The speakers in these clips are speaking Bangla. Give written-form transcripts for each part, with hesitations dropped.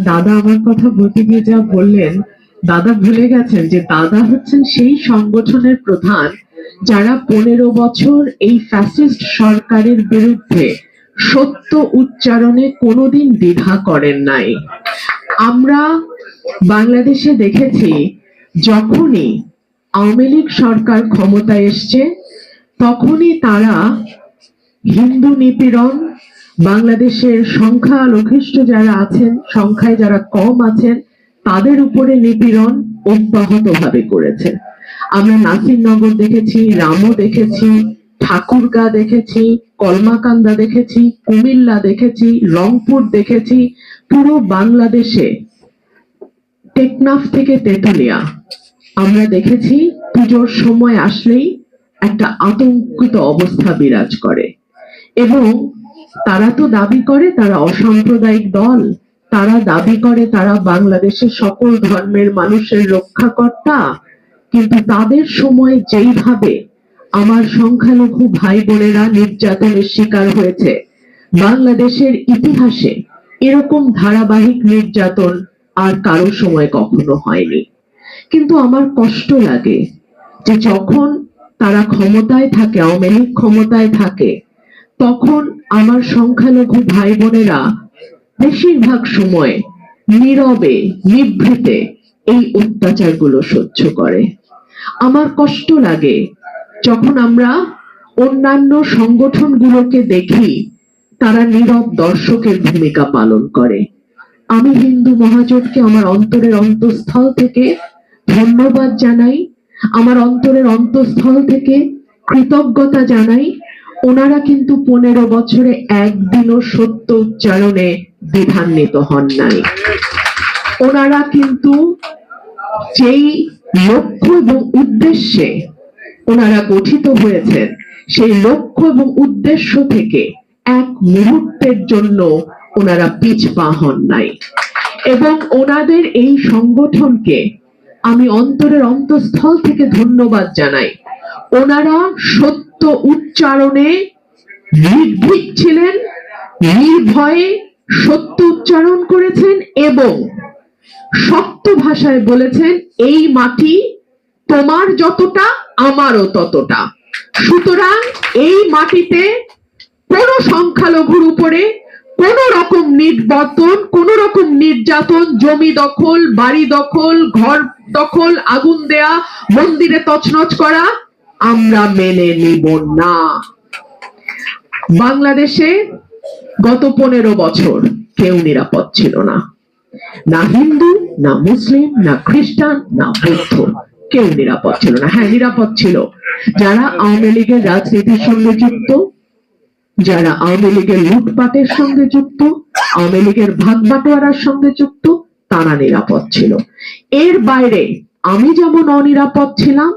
দাদা আমার কথা বলতে গিয়ে যা বললেন, দাদা ভুলে গেছেন যে দাদা হচ্ছেন সেই সংগঠনের প্রধান যারা 15 বছর এই ফ্যাসিস্ট সরকারের বিরুদ্ধে সত্য উচ্চারণে কোনোদিন দ্বিধা করেন নাই। আমরা বাংলাদেশে দেখেছি যখনই আওয়ামী লীগ সরকার ক্ষমতায় এসছে তখনই তারা হিন্দু নিপীড়ন, বাংলাদেশের সংখ্যালঘিষ্ঠ যারা আছেন, সংখ্যায় যারা কম আছেন তাদের উপরে নিপীড়ন অব্যাহতভাবে করেছে। আমরা নাসিরনগর দেখেছি, রামু দেখেছি, ঠাকুরগাঁ দেখেছি, কলমাকান্দা দেখেছি, কুমিল্লা দেখেছি, রংপুর দেখেছি। পুরো বাংলাদেশে টেকনাফ থেকে তেতুলিয়া আমরা দেখেছি পুজোর সময় আসলেই একটা আতঙ্কিত অবস্থা বিরাজ করে। এবং তারা তো দাবি করে তারা অসাম্প্রদায়িক দল, তারা দাবি করে তারা বাংলাদেশের সকল ধর্মের মানুষের রক্ষাকর্তা, কিন্তু তাদের সময় যেইভাবে আমার সংখ্যালঘু ভাই বোনেরা নির্যাতনের শিকার হয়েছে, বাংলাদেশের ইতিহাসে এরকম ধারাবাহিক নির্যাতন আর কারো সময় কখনো হয়নি। কিন্তু আমার কষ্ট লাগে যে যখন তারা ক্ষমতায় থাকে, আওয়ামী লীগ ক্ষমতায় থাকে, তখন আমার সংখ্যালঘু ভাই বোনেরা বেশিরভাগ সময় নীরবে নিভৃতে এই অত্যাচারগুলো সহ্য করে। আমার কষ্ট লাগে যখন আমরা অন্যান্য সংগঠনগুলোকে দেখি তারা নীরব দর্শকের ভূমিকা পালন করে। আমি হিন্দু মহাজোটকে আমার অন্তরের অন্তঃস্থল থেকে ধন্যবাদ জানাই, আমার অন্তরের অন্তঃস্থল থেকে কৃতজ্ঞতা জানাই। ওনারা কিন্তু 15 বছরে একদিনও সত্য উচ্চারণে দ্বিধান্বিত হন নাই। ওনারা কিন্তু যেই লক্ষ্য এবং উদ্দেশ্যে ওনারা গঠিত হয়েছেন, সেই লক্ষ্য এবং উদ্দেশ্য থেকে এক মুহূর্তের জন্য ওনারা পিছপা হন নাই। এবং ওনাদের এই সংগঠনকে আমি অন্তরের অন্তঃস্থল থেকে ধন্যবাদ জানাই। ওনারা সত্য উচ্চারণে নির্ভীক ছিলেন, নির্ভয়ে সত্য উচ্চারণ করেছেন এবং শক্ত ভাষায় বলেছেন এই মাটি তোমার যতটা আমারও ততটা। সুতরাং এই মাটিতে কোন সংখ্যালঘুর উপরে কোন রকম নির্যাতন, কোন রকম নির্যাতন, জমি দখল, বাড়ি দখল, ঘর দখল, আগুন দেয়া, মন্দিরে তছনছ করা আমরা মেনে নিব না। বাংলাদেশে গত 15 বছর কেউ নিরাপদ ছিল না, না হিন্দু, না মুসলিম, না খ্রিস্টান, না বৌদ্ধ, কেউ নিরাপদ ছিল না। হ্যাঁ, নিরাপদ ছিল যারা আওয়ামী লীগের রাজনীতির সঙ্গে যুক্ত, যারা আওয়ামী লীগের লুটপাটের সঙ্গে যুক্ত, আওয়ামী লীগের ভাগ বাটোয়ারার সঙ্গে যুক্ত, তারা নিরাপদ ছিল। এর বাইরে আমি যেমন অনিরাপদ ছিলাম,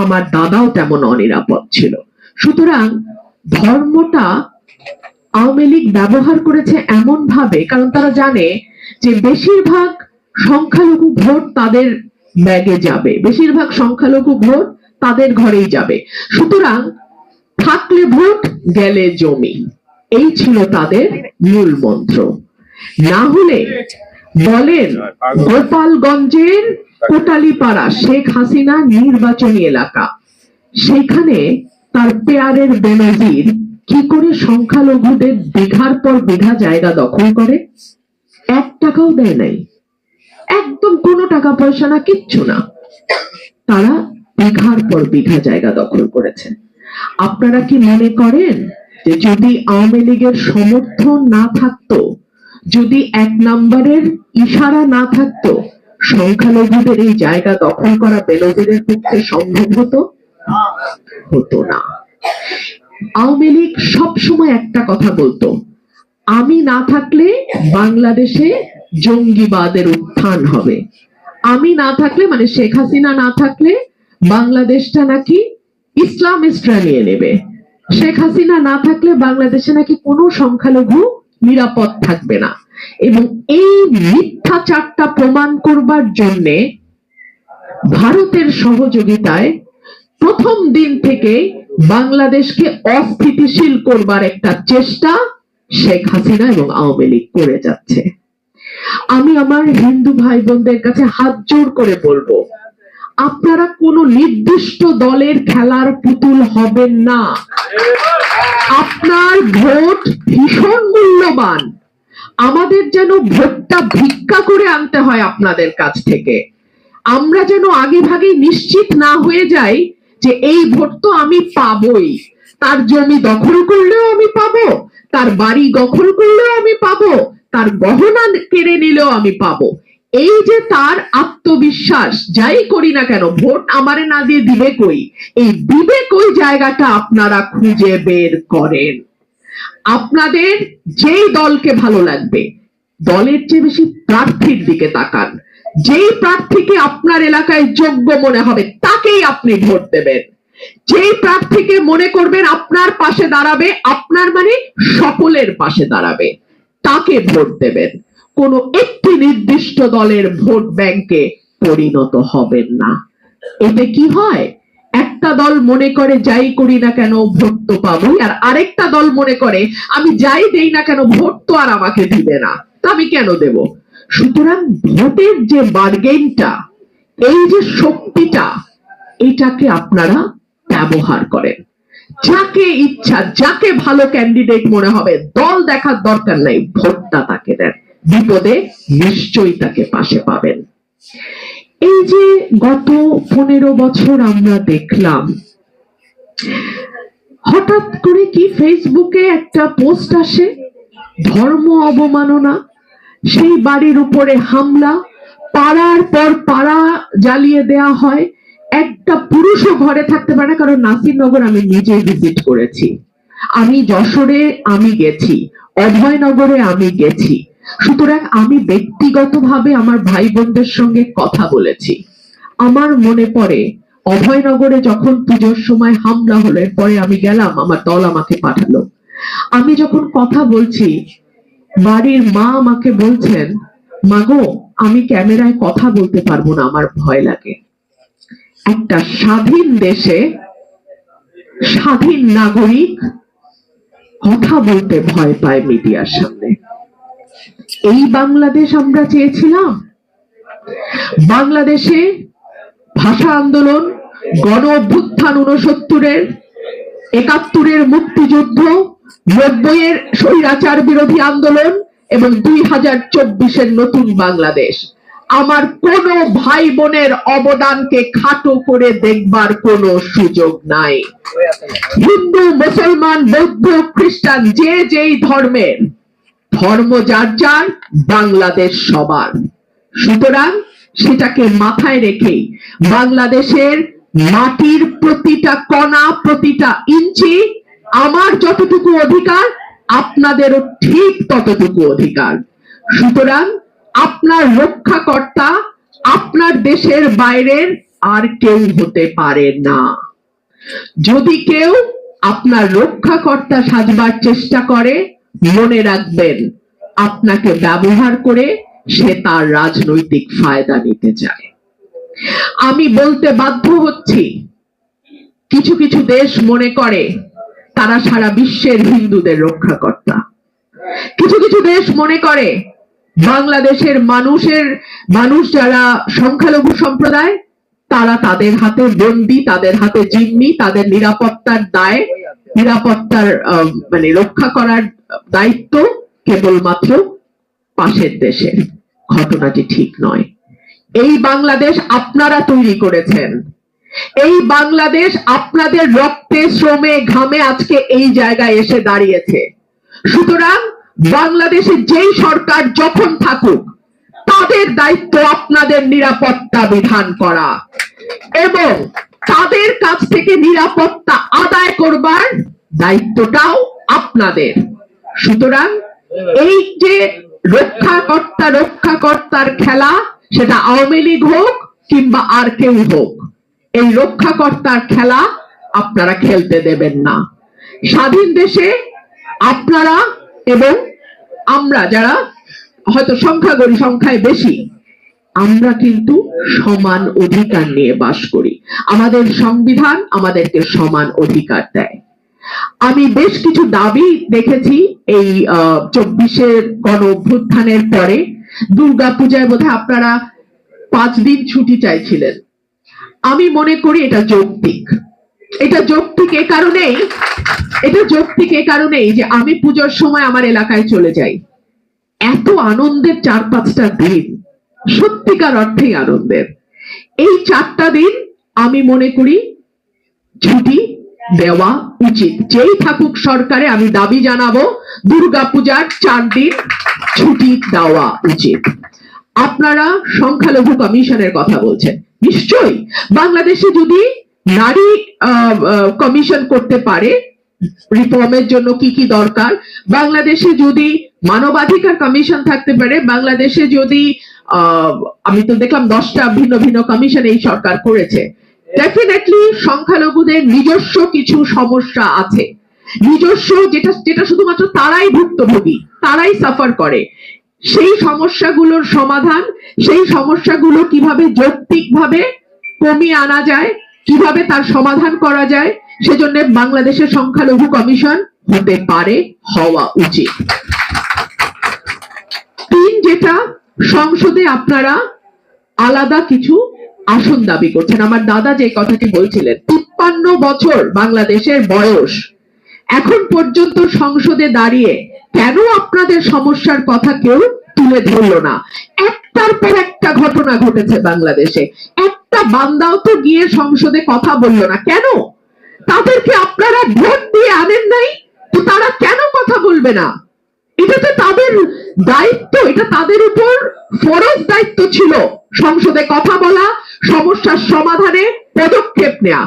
আমার দাদাও তেমন অনিরাপদ ছিল। সুতরাং ধর্মটা আওয়ামী লীগ ব্যবহার করেছে এমন ভাবে, কারণ তারা জানে যে বেশিরভাগ সংখ্যালঘু ভোট তাদের ব্যাগে যাবে, বেশিরভাগ সংখ্যালঘু ভোট তাদের ঘরেই যাবে। সুতরাং থাকলে ভোট, গেলে জমি, এই ছিল তাদের মূল মন্ত্র। না হলে বলেন গোপালগঞ্জের কোটালীপাড়া শেখ হাসিনা নির্বাচনী এলাকা, সেখানে তার পেয়ারের বেনজির কি করে সংখ্যালঘুদের বিঘার পর বিঘা জায়গা দখল করে? 1 টাকাও দেয় নাই, একদম কোনো টাকা পয়সা না, কিচ্ছু না, তারা বিঘার পর বিঘা জায়গা দখল করেছে। আপনারা কি মনে করেন যে যদি আওয়ামী লীগের সমর্থন না থাকতো, যদি 1 নম্বরের ইশারা না থাকতো, সংখ্যালঘুদের এই জায়গা দখল করা বেনজিরের পক্ষে সম্ভব হতো? হতো না। আওয়ামী লীগ সবসময় একটা কথা বলতো, আমি না থাকলে বাংলাদেশে জঙ্গিবাদের উত্থান হবে, আমি না থাকলে, মানে শেখ হাসিনা না থাকলে বাংলাদেশটা নাকি ইসলামিস্টরা নিয়ে নেবে, শেখ হাসিনা না থাকলে বাংলাদেশে নাকি কোনো সংখ্যালঘু নিরাপদ থাকবে না। এবং এই মিথ্যাচারটা প্রমাণ করবার জন্য ভারতের সহযোগিতায় প্রথম দিন থেকে বাংলাদেশকে অস্থিতিশীল করবার একটা চেষ্টা শেখ হাসিনা এবং আওয়ামী লীগ করে যাচ্ছে। আমি আমার হিন্দু ভাই বোনদের কাছে হাত জোর করে বলবো, আপনারা কোনো নির্দিষ্ট দলের খেলার পুতুল হবেন না। আপনার ভোট ভীষণ মূল্যবান। আমাদের যেন ভোটটা ভিক্ষা করে আনতে হয় আপনাদের কাছ থেকে। আমরা যেন আগে ভাগে নিশ্চিত না হয়ে যাই যে এই ভোট তো আমি পাবোই, তার জমি দখল করলেও আমি পাবো, তার বাড়ি দখল করলেও আমি পাবো, তার গহনা কেড়ে নিলেও আমি পাবো। এই যে তার আত্মবিশ্বাস, যাই করি না কেন ভোট আমারে না দিয়ে দিবে কই, এই দিবে কই জায়গাটা আপনারা খুঁজে বের করেন। আপনাদের যেই দলকে ভালো লাগবে, দলের চেয়ে বেশি প্রার্থীর দিকে তাকান। যেই প্রার্থীকে আপনার এলাকায় যোগ্য মনে হবে তাকেই আপনি ভোট দেবেন। যেই প্রার্থীকে মনে করবেন আপনার পাশে দাঁড়াবে, আপনার মানে সকলের পাশে দাঁড়াবে, তাকে ভোট দেবেন। কোনো একটি নির্দিষ্ট দলের ভোট ব্যাংকে পরিণত হবেন না। এতে কি হয়, একটা দল মনে করে যাই করি না কেন ভোট তো পাবো, আর আরেকটা দল মনে করে আমি যাই দেই না কেন ভোট তো আর আমাকে দিবে না, তা আমি কেন দেব। সুতরাং ভোটের যে বার্গেনটা, এই যে শক্তিটা, এটাকে আপনারা ব্যবহার করেন। যাকে ইচ্ছা, যাকে ভালো ক্যান্ডিডেট মনে হবে, দল দেখার দরকার নাই, ভোটটা তাকে দেন, বিপদে নিশ্চয়ই তাকে পাশে পাবেন। এই যে গত 15 বছর আমরা দেখলাম, হঠাৎ করে কি ফেসবুকে একটা পোস্ট আসে, ধর্ম অবমাননা, সেই বাড়ির উপরে হামলা, পাড়ার পর পাড়া জ্বালিয়ে দেয়া হয়, একটা পুরুষও ঘরে থাকতে পারে না। কারণ নাসিরনগর আমি নিজে ভিজিট করেছি, আমি যশোরে আমি গেছি, অভয়নগরে আমি গেছি। সুতরাং আমি ব্যক্তিগতভাবে আমার ভাই বোনদের সঙ্গে কথা বলেছি। আমার মনে পড়ে অভয়নগরে যখন পুজোর সময় হামলা হলো, এরপরে আমি গেলাম, আমার দল আমাকে পাঠালো। আমি যখন কথা বলছি, বাড়ির মা আমাকে বলছেন, মাগো আমি ক্যামেরায় কথা বলতে পারবো না, আমার ভয় লাগে। একটা স্বাধীন দেশে স্বাধীন নাগরিক কথা বলতে ভয় পায় মিডিয়ার সামনে। এই বাংলাদেশ আমরা চেয়েছিলাম? বাংলাদেশে ভাষা আন্দোলন, গণ অভ্যুত্থান 69-এর, 71-এর মুক্তিযুদ্ধ, 90-এর স্বৈরাচার বিরোধী আন্দোলন এবং 2024-এর নতুন বাংলাদেশ, আমার কোন ভাই বোনের অবদানকে খাটো করে দেখবার কোনো সুযোগ নাই। হিন্দু, মুসলমান, বৌদ্ধ, খ্রিস্টান, যে যেই ধর্মের, ধর্ম যার যার, বাংলাদেশ সবার। সুতরাং সেটাকে মাথায় রেখেই বাংলাদেশের মাটির প্রতিটা কণা, প্রতিটা ইঞ্চি, আমার যতটুকু অধিকার আপনাদেরও ঠিক ততটুকু অধিকার। সুতরাং আপনার রক্ষাকর্তা আপনার দেশের বাইরের আর কেউ হতে পারে না। যদি কেউ আপনার রক্ষাকর্তা সাজবার চেষ্টা করে, মনে রাখবেন আপনাকে ব্যবহার করে সে তার রাজনৈতিক ফায়দা নিতে চায়। আমি বলতে বাধ্য হচ্ছি, কিছু কিছু দেশ মনে করে তারা সারা বিশ্বের হিন্দুদের রক্ষাকর্তা। কিছু কিছু দেশ মনে করে বাংলাদেশের মানুষ যারা সংখ্যালঘু সম্প্রদায়, তারা তাদের হাতে বন্দী, তাদের হাতে জিম্মি, তাদের নিরাপত্তার দায়, নিরাপত্তার মানে রক্ষা করার দায়িত্ব কেবলমাত্র পাশের দেশের। ঘটনাটি ঠিক নয়। এই বাংলাদেশ আপনারা তৈরি করেছেন, এই বাংলাদেশ আপনাদের রক্তে, শ্রমে, ঘামে আজকে এই জায়গায় এসে দাঁড়িয়েছে। সুতরাং বাংলাদেশে যেই সরকার যখন থাকুক, তাদের দায়িত্ব আপনাদের নিরাপত্তা বিধান করা এবং তাদের কাছ থেকে নিরাপত্তা আদায় করবার দায়িত্বটাও আপনাদের। সুতরাং এই যে রক্ষাকর্তার খেলা, সেটা আওয়ামী লীগ হোক কিংবা আর কেউ হোক, এই রক্ষাকর্তার খেলা আপনারা খেলতে দেবেন না। স্বাধীন দেশে আপনারা এবং আমরা, যারা হয়তো সংখ্যায় বেশি, আমরা কিন্তু সমান অধিকার নিয়ে বাস করি। আমাদের সংবিধান আমাদেরকে সমান অধিকার দেয়। আমি বেশ কিছু দাবি দেখেছি এই 24-এর গণ অভ্যুত্থানের পরে, দুর্গাপূজায় বোধহয় আপনারা 5 দিন ছুটি চাইছিলেন। আমি মনে করি এটা যৌক্তিক। এটা যৌক্তিক এ কারণেই যে আমি পুজোর সময় আমার এলাকায় চলে যাই। এত আনন্দের 4-5টা দিন, সত্যিকার অর্থেই আনন্দের। এই 4টা দিন আমি মনে করি ছুটি দেওয়া উচিত। যেই থাকুক সরকারে আমি দাবি জানাবো দুর্গাপূজার 4 দিন ছুটি দেওয়া উচিত। আপনারা সংখ্যালঘু কমিশনের কথা বলছেন, নিশ্চয়ই বাংলাদেশে যদি নারী কমিশন করতে পারে, রিফর্মের জন্য কি কি দরকার, বাংলাদেশে যদি মানবাধিকার কমিশন থাকতে পারে, বাংলাদেশে যদি আমি তো দেখলাম 10টা ভিন্ন ভিন্ন কমিশন এই সরকার করেছে, ডেফিনেটলি সংখ্যালঘুদের নিজস্ব কিছু সমস্যা আছে, নিজস্ব যেটা শুধুমাত্র তারাই ভুক্তভোগী, তারাই সাফার করে। সেই সমস্যাগুলোর সমাধান, সেই সমস্যাগুলো কিভাবে যৌক্তিকভাবে কমিয়ে আনা যায়, কিভাবে তার সমাধান করা যায়, সেজন্য বাংলাদেশের সংখ্যালঘু কমিশন হতে পারে, হওয়া উচিত। 3, যেটা সংসদে আপনারা আলাদা কিছু আসন দাবি করছেন। আমার দাদা যে কথাটি বলছিলেন, 53 বছর বাংলাদেশের বয়স, এখন পর্যন্ত সংসদে দাঁড়িয়ে কেন আপনাদের সমস্যার কথা কেউ তুলে ধরলো না? একটার পর একটা ঘটনা ঘটেছে বাংলাদেশে, একটা বান্দাও তো গিয়ে সংসদে কথা বললো না। কেন? তাদেরকে আপনারা ভোট দিয়ে আনেন নাই, তো তারা কেন কথা বলবে না? এটা তো তাদের দায়িত্ব, এটা তাদের উপর ফরজ দায়িত্ব ছিল সংসদে কথা বলা, সমস্যার সমাধানে পদক্ষেপ নেওয়া।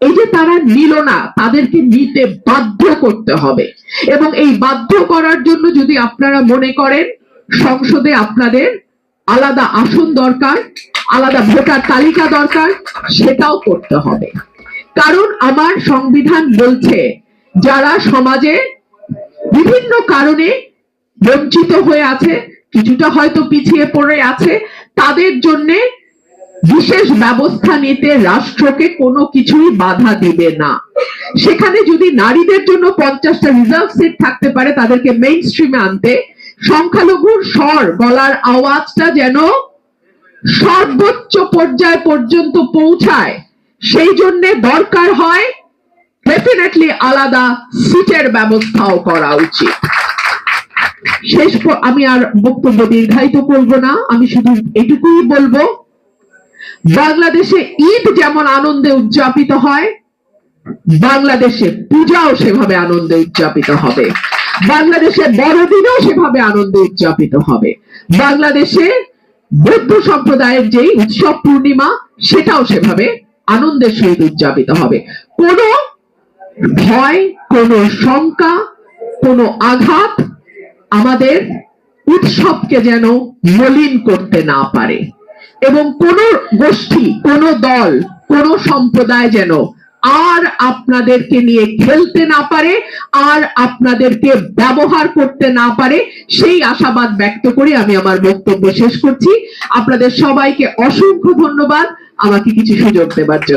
এই যে তারা নিল না, তাদেরকে নিতে বাধ্য করতে হবে। এবং এই বাধ্য করার জন্য যদি আপনারা মনে করেন সংসদে আপনাদের আলাদা আসন দরকার, আলাদা ভোটার তালিকা দরকার, সেটাও করতে হবে। কারণ আমার সংবিধান বলছে যারা সমাজে বিভিন্ন কারণে বঞ্চিত হয়ে আছে, কিছুটা হয়তো পিছিয়ে পড়ে আছে, তাদের জন্য বিশেষ ব্যবস্থা নিতে রাষ্ট্রকে কোনো কিছুই বাধা দিবে না। সেখানে যদি নারীদের জন্য 50টা রিজার্ভ সিট থাকতে পারে, তাদেরকে মেইন স্ট্রিমে আনতে, সংখ্যালঘুর স্বর গলার আওয়াজটা যেন সর্বোচ্চ পর্যায় পর্যন্ত পৌঁছায়, সেই জন্য দরকার হয় ডেফিনেটলি আলাদা সিটের ব্যবস্থাও করা উচিত। শেষ আমি আর বক্তব্য দীর্ঘায়িত করব না, আমি শুধু এটুকুই বলবো, বাংলাদেশে ঈদ যেমন আনন্দে উদযাপিত হয়, বাংলাদেশে পূজাও সেভাবে আনন্দে উদযাপিত হবে, বাংলাদেশে বড়দিনও সেভাবে আনন্দে উদযাপিত হবে, বাংলাদেশে বৌদ্ধ সম্প্রদায়ের যে উৎসব পূর্ণিমা, সেটাও সেভাবে আনন্দের সহিত উদযাপিত হবে। কোনো ভয়, কোনো শঙ্কা, কোনো আঘাত আমাদের উৎসবকে যেন মলিন করতে না পারে, এবং কোন গোষ্ঠী, কোন দল, কোন সম্প্রদায় যেন আর আপনাদেরকে নিয়ে খেলতে না পারে, আর আপনাদেরকে ব্যবহার করতে না পারে, সেই আশাবাদ ব্যক্ত করে আমি আমার বক্তব্য শেষ করছি। আপনাদের সবাইকে অসংখ্য ধন্যবাদ আমাকে কিছু সুযোগ দেবার জন্য।